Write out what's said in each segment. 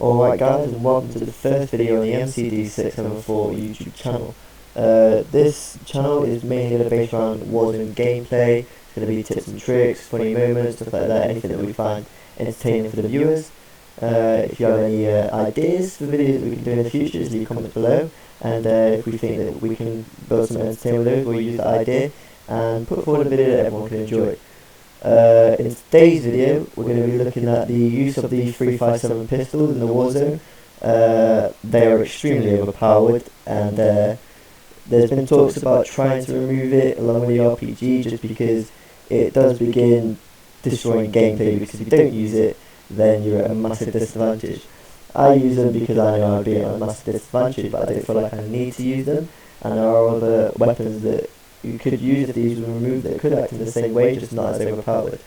Alright guys, and welcome to the first video on the MCD674 YouTube channel. This channel is mainly based around Warzone gameplay. It's going to be tips and tricks, funny moments, stuff like that, anything that we find entertaining for the viewers. If you have any ideas for videos that we can do in the future, just leave comments below, and if we think that we can build some entertainment with those, we'll use that idea and put forward a video that everyone can enjoy. In today's video, we're going to be looking at the use of the 357 pistols in the Warzone. They are extremely overpowered, and there's been talks about trying to remove it along with the RPG, just because it does begin destroying gameplay, because if you don't use it, then you're at a massive disadvantage. I use them because I know I'd be at a massive disadvantage, but I don't feel like I need to use them, and there are other weapons that you could use if these were removed that could act in the same way, just not as overpowered.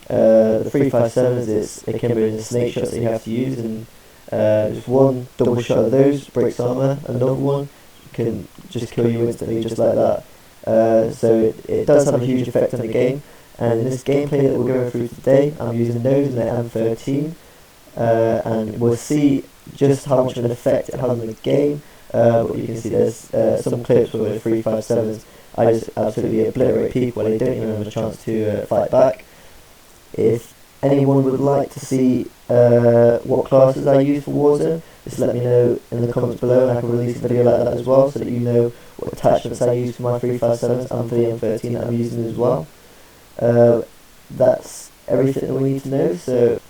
The 357s is akimbo and the snake shots that you have to use, and just one double shot of those breaks armor, another one can just kill you instantly just like that. So it does have a huge effect on the game, and in this gameplay that we're going through today, I'm using those in the M13, and we'll see just how much of an effect it has on the game. But you can see there's some clips where the 357s I just absolutely obliterate people. They don't even have a chance to fight back. If anyone would like to see what classes I use for Warzone, just let me know in the comments below, and I can release a video like that as well, so that you know what attachments I use for my 357s and for the M13 that I'm using as well. That's everything that we need to know, so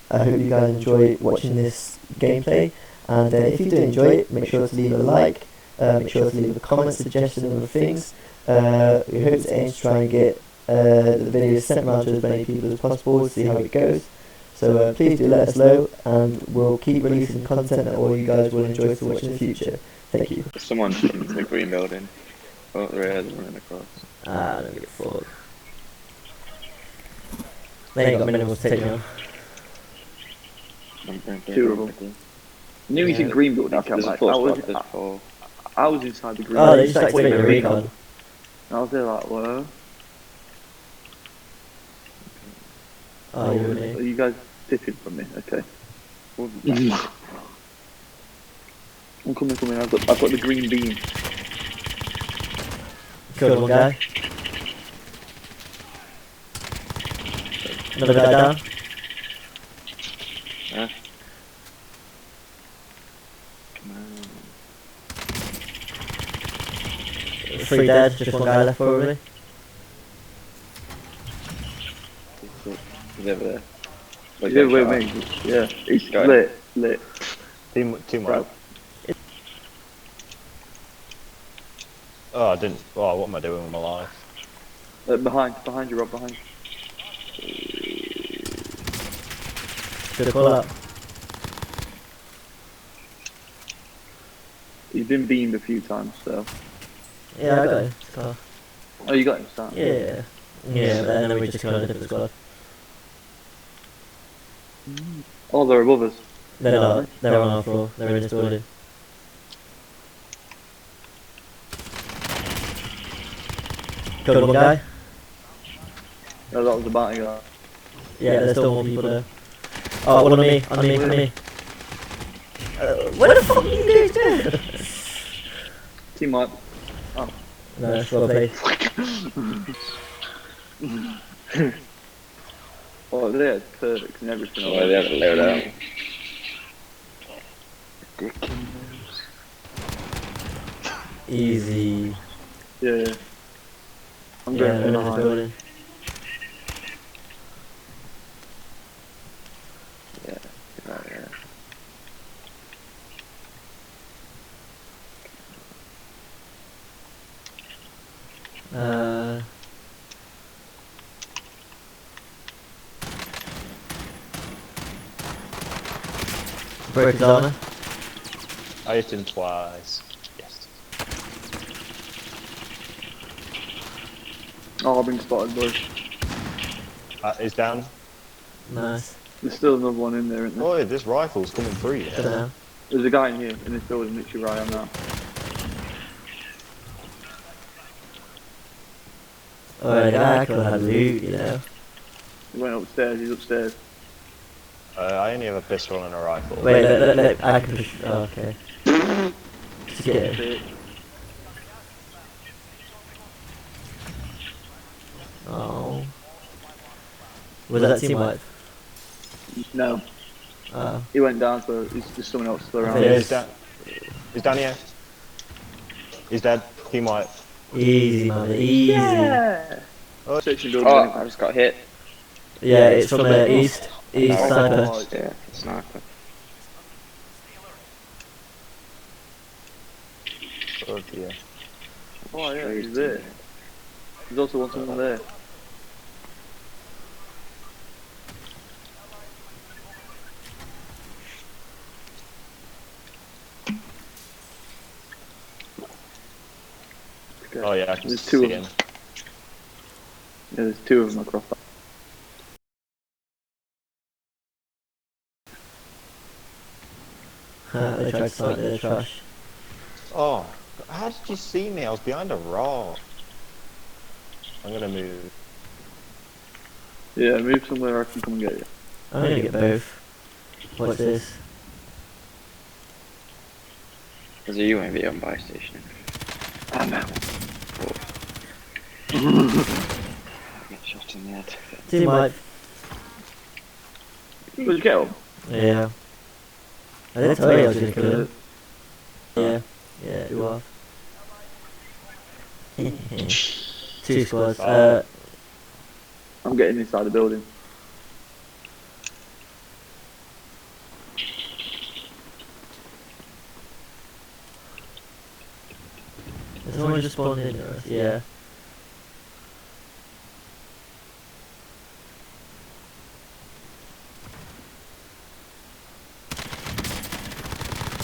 I hope you guys enjoy watching this gameplay, and if you do enjoy it, make sure to leave a like. Make sure to leave a comment, suggestion and other things. We hope to aim to try and get the videos sent around to as many people as possible to see how it goes. So please do let us know, and we'll keep releasing content that all you guys will enjoy to watch in the future. Thank you. Someone's in the green building. Oh, there is running across. I don't give a fuck. They ain't got minimals to take me on. Two of them. Knew he's in green building. I was inside the green. Oh, they just activated the recon. I was there like, whoa. Oh, you really? Are you guys tipping from me? Okay. I'm coming. I've got the green beam. Killed one guy. Another guy down. Huh? 3 dead, just one guy left probably. He's over there. He's over with me. Yeah, he's lit. Two more. Oh, I didn't. Oh, what am I doing with my life? Behind you, Rob, behind. Good pull up. He's been beamed a few times, so. Yeah, I got him. So. Oh, you got him, Stan? Yeah. Yeah, but then we just killed a different squad. Oh, they're above us. They're not. They're on our floor. They're in this building. Killed one guy. No, that was a bounty guy. Yeah, there's still more people there. Oh, one on me. On me. Where the fuck are you guys doing? Team wipe. Oh. Nice, well played. Oh, they had perks and everything. Oh, they haven't layered out. Ridiculous. Easy. Yeah. I'm going in this building. Yeah, right there. Broke his armor. I hit him twice. Yes. Oh, I've been spotted, boys. He's down. Nice. There's still another one in there, isn't there? Oh, this rifle's coming through. Don't Yeah. know. There's a guy in here, in this building, literally right on now. Oh, the guy could have had loot, you know. He went upstairs, he's upstairs. I only have a pistol and a rifle. Wait, I can push. Oh, okay. Just get it. Oh. Was that team wipe? No, he went down, so there's someone else still around. Okay. He's down here. He's dead. Team white. Easy, man. Easy. Yeah. Oh, I just got hit. Yeah, it's from the east. East No. sniper. Yeah, sniper. Oh dear. Oh yeah, he's there. There's also someone there. Oh yeah, I can There's two see of him. them. Yeah, there's two of them across that. They tried to start their trash. Oh, how did you see me? I was behind a rock. I'm gonna move. Yeah, move somewhere I can come and get you. I'm gonna get both. What's this? There's a UAV on buy station. Oh no. Get shot in the head. Team wipe. Did you get him? Yeah. I didn't tell you I was gonna kill him. Yeah. Yeah, you are. Two squads. I'm getting inside the building. There's someone just spawned in there. Yeah.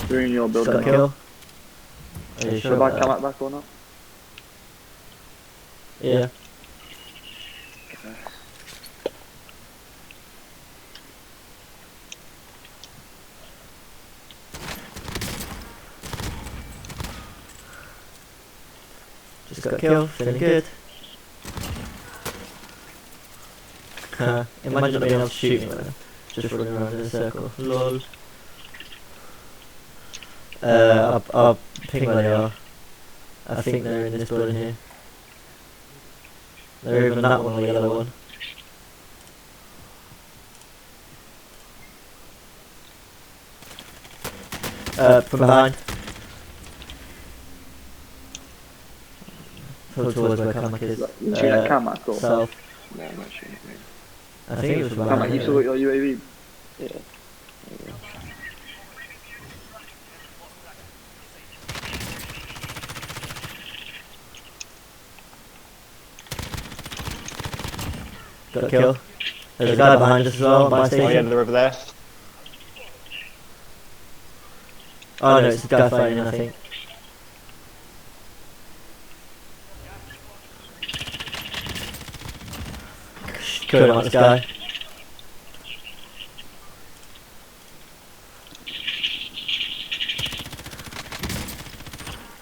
They're in your building. Got a kill. Are you Should sure I about come that? out back or not? Yeah. Just got a kill, feeling good. Imagine not being able to shoot me when I'm just running around in a circle. Lol. I'll ping where they are. I think they're in this building here. They're even that one or the yellow one. From behind. Towards where Kamak is. You shooting at Kamak or? South. No, I'm not shooting me. I think it was from Kamak, behind. you still got your UAV? Yeah. Got a kill. There's a guy behind us as well, by Oh yeah, station. they're over there. Oh no, it's a guy fighting, I think. Kill him, this guy.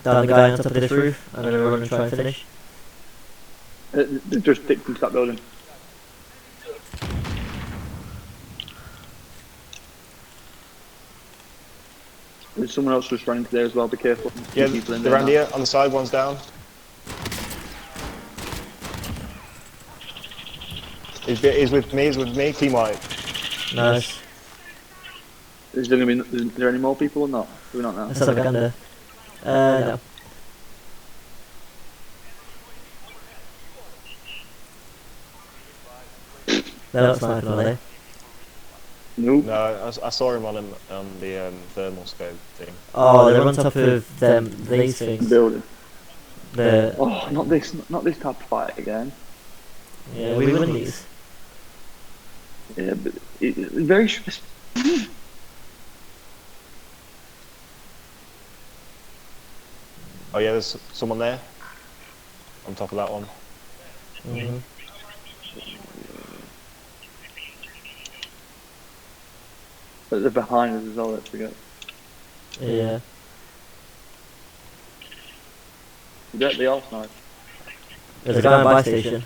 Down the guy on top of this roof. I'm gonna run and try and finish. They just ticked into that building. There's someone else just running to there as well, be careful. Yeah, People in they're there around now. here. On the side, one's down. He's with me. Team white. Nice. Is there any more people or not? Do we not know? Let's have a gander. No. They're not sniping, are they? Nope. No, I saw him on the thermal scope thing. Oh, they're on top of these things. Building. The Oh, not this type of fight again. yeah, we win these. Yeah, but it's very stressful. Oh yeah, there's someone there. On top of that one. Mhm. But they're behind us as well, let's forget. Yeah. They all snipe. There's a guy on buy station.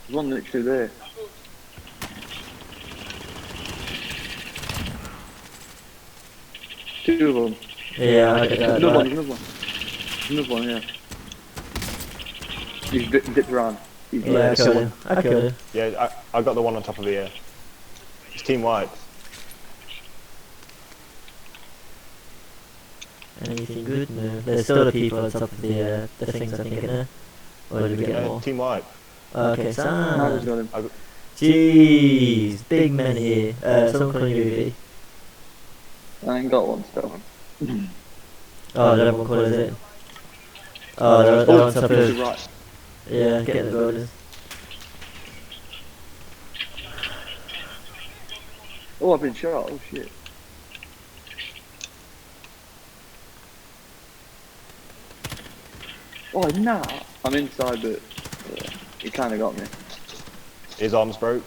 There's one literally there. two of them. Yeah, I get that. Another one, Right. another one. Another one, yeah. He's dipped around. He's Yeah, I killed him. I killed him. Yeah, I got the one on top of here. It's team white. Anything good? No. There's still the people on top of the things, I think, in there. Or did we get more? Team white. Okay, Now Sam. he's got him. Jeez, big men here. Someone calling you UV. I ain't got one still. Oh, did everyone call us in? Oh, they're on top to of. the right. Yeah, getting the buildings. Oh, I've been shot. Oh shit. Oh nah. I'm inside, but he kind of got me. His arms broke.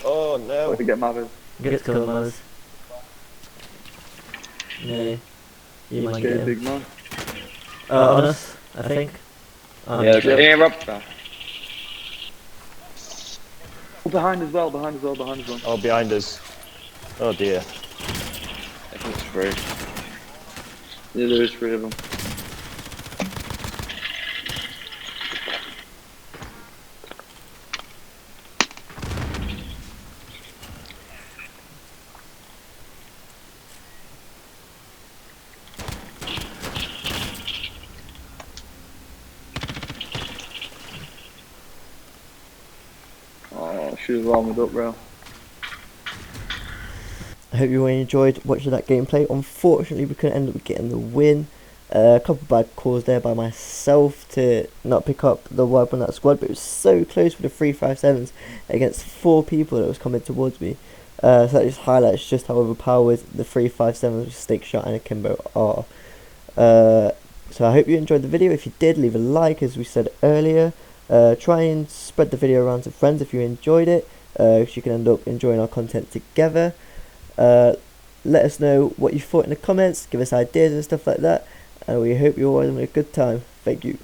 Oh no. Got to get Mavis. Get killed, mothers. No. You might get him. Big man. On us, I think. Yeah, Rob. Oh, behind as well. Behind. Oh, behind us. Oh dear. I think it's free. Yeah, there is three of them. Oh, should have armored up, bro. I hope you all enjoyed watching that gameplay. Unfortunately, we couldn't end up getting the win. A couple of bad calls there by myself to not pick up the wipe on that squad, but it was so close with the 357s against 4 people that was coming towards me. So that just highlights just how overpowered the 357s with stick shot and akimbo are. So I hope you enjoyed the video. If you did, leave a like, as we said earlier. Try and spread the video around to friends if you enjoyed it, so you can end up enjoying our content together. Let us know what you thought in the comments, give us ideas and stuff like that, and we hope you're all having a good time. Thank you.